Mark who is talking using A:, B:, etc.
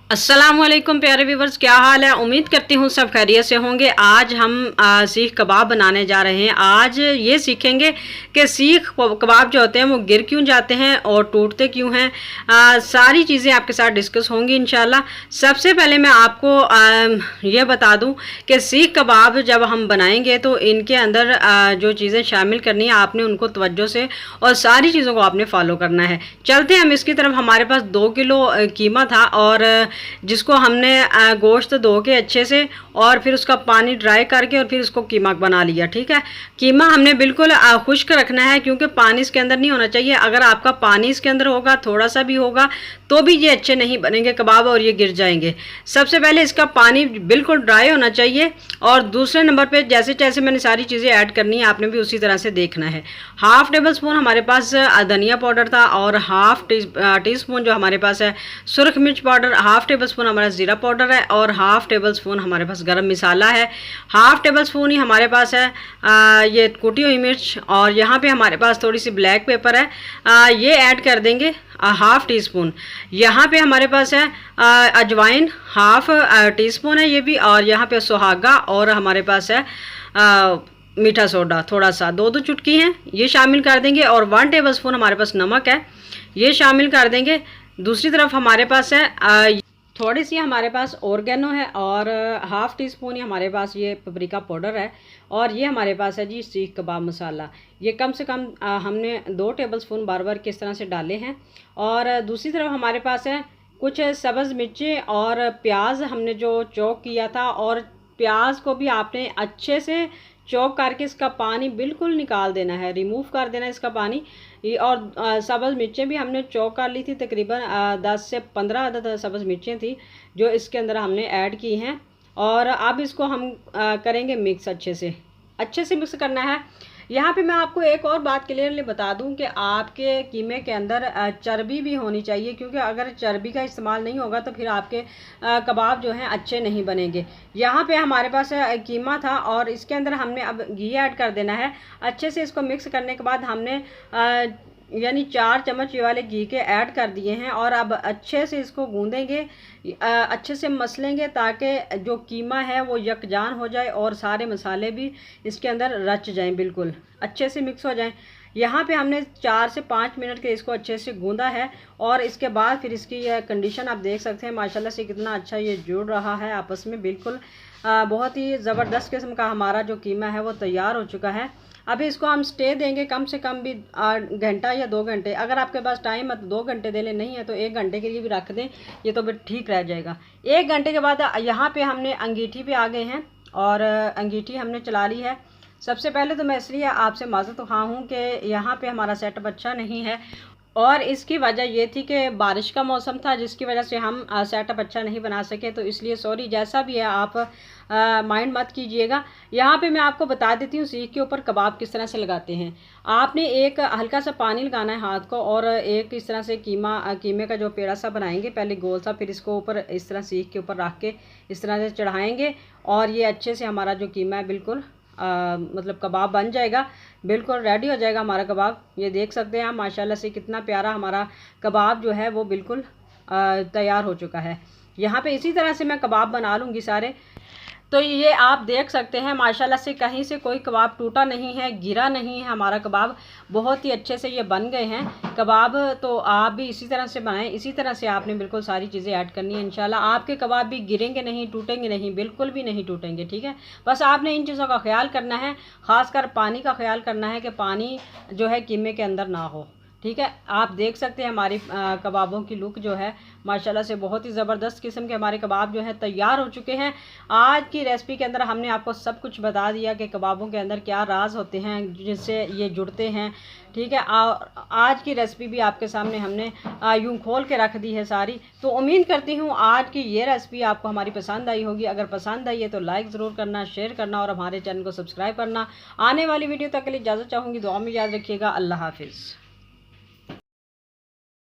A: अस्सलामुअलैकुम प्यारे व्यूवर्स, क्या हाल है। उम्मीद करती हूँ सब खैरियत से होंगे। आज हम सीख कबाब बनाने जा रहे हैं। आज ये सीखेंगे कि सीख कबाब जो होते हैं वो गिर क्यों जाते हैं और टूटते क्यों हैं। सारी चीज़ें आपके साथ डिस्कस होंगी इंशाल्लाह। सबसे पहले मैं आपको ये बता दूं कि सीख कबाब जब हम बनाएंगे तो इनके अंदर जो चीज़ें शामिल करनी है आपने उनको तवज्जो से और सारी चीज़ों को आपने फॉलो करना है। चलते हैं हम इसकी तरफ। हमारे पास 2 किलो कीमा था और जिसको हमने गोश्त धो के अच्छे से और फिर उसका पानी ड्राई करके और फिर उसको कीमा बना लिया। ठीक है, कीमा हमने बिल्कुल खुश्क रखना है क्योंकि पानी इसके अंदर नहीं होना चाहिए। अगर आपका पानी इसके अंदर होगा, थोड़ा सा भी होगा, तो भी ये अच्छे नहीं बनेंगे कबाब और ये गिर जाएंगे। सबसे पहले इसका पानी बिल्कुल ड्राई होना चाहिए। और दूसरे नंबर पे जैसे जैसे मैंने सारी चीज़ें ऐड करनी है आपने भी उसी तरह से देखना है। हाफ़ टेबल स्पून हमारे पास धनिया पाउडर था और हाफ़ टी स्पून जो हमारे पास है सुरख मिर्च पाउडर, हाफ़ टेबल स्पून हमारा ज़ीरा पाउडर है और हाफ़ टेबल स्पून हमारे पास गरम मसाला है। हाफ़ टेबल स्पून ही हमारे पास है ये कुटी हुई मिर्च और यहाँ पे हमारे पास थोड़ी सी ब्लैक पेपर है, ये ऐड कर देंगे हाफ़ टी स्पून। यहाँ पे हमारे पास है अजवाइन हाफ़ टी स्पून है ये भी, और यहाँ पे सुहागा और हमारे पास है मीठा सोडा थोड़ा सा 2 चुटकी हैं, ये शामिल कर देंगे। और 1 टेबल स्पून हमारे पास नमक है, ये शामिल कर देंगे। दूसरी तरफ हमारे पास है थोड़ी सी हमारे पास ऑर्गेनो है और हाफ़ टी स्पून ही हमारे पास ये पपरिका पाउडर है। और ये हमारे पास है जी सीख कबाब मसाला, ये कम से कम हमने 2 टेबल स्पून बार बार किस तरह से डाले हैं। और दूसरी तरफ हमारे पास है कुछ सब्ज़ मिर्चें और प्याज हमने जो चॉप किया था, और प्याज को भी आपने अच्छे से चॉप करके इसका पानी बिल्कुल निकाल देना है, रिमूव कर देना है इसका पानी। और सब्ज़ मिर्चें भी हमने चॉप कर ली थी, तकरीबन 10 से 15 अदद सब्ज़ मिर्चें थी जो इसके अंदर हमने ऐड की हैं। और अब इसको हम करेंगे मिक्स, अच्छे से मिक्स करना है। यहाँ पे मैं आपको एक और बात क्लियरली बता दूं कि आपके कीमे के अंदर चर्बी भी होनी चाहिए, क्योंकि अगर चर्बी का इस्तेमाल नहीं होगा तो फिर आपके कबाब जो हैं अच्छे नहीं बनेंगे। यहाँ पे हमारे पास कीमा था और इसके अंदर हमने अब घी ऐड कर देना है। अच्छे से इसको मिक्स करने के बाद हमने यानी 4 चम्मच ये वाले घी के ऐड कर दिए हैं। और अब अच्छे से इसको गूंदेंगे, अच्छे से मसलेंगे ताकि जो कीमा है वो यकजान हो जाए और सारे मसाले भी इसके अंदर रच जाएं, बिल्कुल अच्छे से मिक्स हो जाएं। यहाँ पे हमने 4 से 5 मिनट के इसको अच्छे से गूंदा है। और इसके बाद फिर इसकी यह कंडीशन आप देख सकते हैं माशाल्लाह से कितना अच्छा ये जुड़ रहा है आपस में, बिल्कुल बहुत ही ज़बरदस्त किस्म का हमारा जो कीमा है वो तैयार हो चुका है। अभी इसको हम स्टे देंगे कम से कम भी घंटा या 2 घंटे। अगर आपके पास टाइम है तो 2 घंटे दे लें, नहीं है तो 1 घंटे के लिए भी रख दें, ये तो फिर ठीक रह जाएगा। 1 घंटे के बाद यहाँ पे हमने अंगीठी पे आ गए हैं और अंगीठी हमने चला ली है। सबसे पहले तो मैं इसलिए आपसे माज़रत ख़्वाह हूँ कि यहाँ पे हमारा सेटअप अच्छा नहीं है और इसकी वजह ये थी कि बारिश का मौसम था जिसकी वजह से हम सेटअप अच्छा नहीं बना सके, तो इसलिए सॉरी। जैसा भी है आप माइंड मत कीजिएगा। यहाँ पे मैं आपको बता देती हूँ सीख के ऊपर कबाब किस तरह से लगाते हैं। आपने एक हल्का सा पानी लगाना है हाथ को और एक इस तरह से कीमे का जो पेड़ा सा बनाएंगे, पहले गोल सा, फिर इसको ऊपर इस तरह सीख के ऊपर रख के इस तरह से चढ़ाएँगे और ये अच्छे से हमारा जो कीमा है बिल्कुल मतलब कबाब बन जाएगा, बिल्कुल रेडी हो जाएगा हमारा कबाब। ये देख सकते हैं आप माशाल्लाह से कितना प्यारा हमारा कबाब जो है वो बिल्कुल तैयार हो चुका है। यहाँ पे इसी तरह से मैं कबाब बना लूँगी सारे। तो ये आप देख सकते हैं माशाल्लाह से कहीं से कोई कबाब टूटा नहीं है, गिरा नहीं है। हमारा कबाब बहुत ही अच्छे से ये बन गए हैं कबाब। तो आप भी इसी तरह से बनाएं, इसी तरह से आपने बिल्कुल सारी चीज़ें ऐड करनी है। इंशाल्लाह आपके कबाब भी गिरेंगे नहीं, टूटेंगे नहीं, बिल्कुल भी नहीं टूटेंगे। ठीक है, बस आपने इन चीज़ों का ख्याल करना है, ख़ासकर पानी का ख्याल करना है कि पानी जो है कीमे के अंदर ना हो। ठीक है, आप देख सकते हैं हमारी कबाबों की लुक जो है माशाल्लाह से बहुत ही ज़बरदस्त किस्म के हमारे कबाब जो है तैयार हो चुके हैं। आज की रेसिपी के अंदर हमने आपको सब कुछ बता दिया कि कबाबों के अंदर क्या राज होते हैं जिससे ये जुड़ते हैं। ठीक है, आज की रेसिपी भी आपके सामने हमने यूँ खोल के रख दी है सारी। तो उम्मीद करती हूँ आज की ये रेसिपी आपको हमारी पसंद आई होगी। अगर पसंद आई है तो लाइक ज़रूर करना, शेयर करना और हमारे चैनल को सब्सक्राइब करना। आने वाली वीडियो तक के लिए इजाज़त चाहूँगी, दुआ में याद रखिएगा। अल्लाह हाफिज़।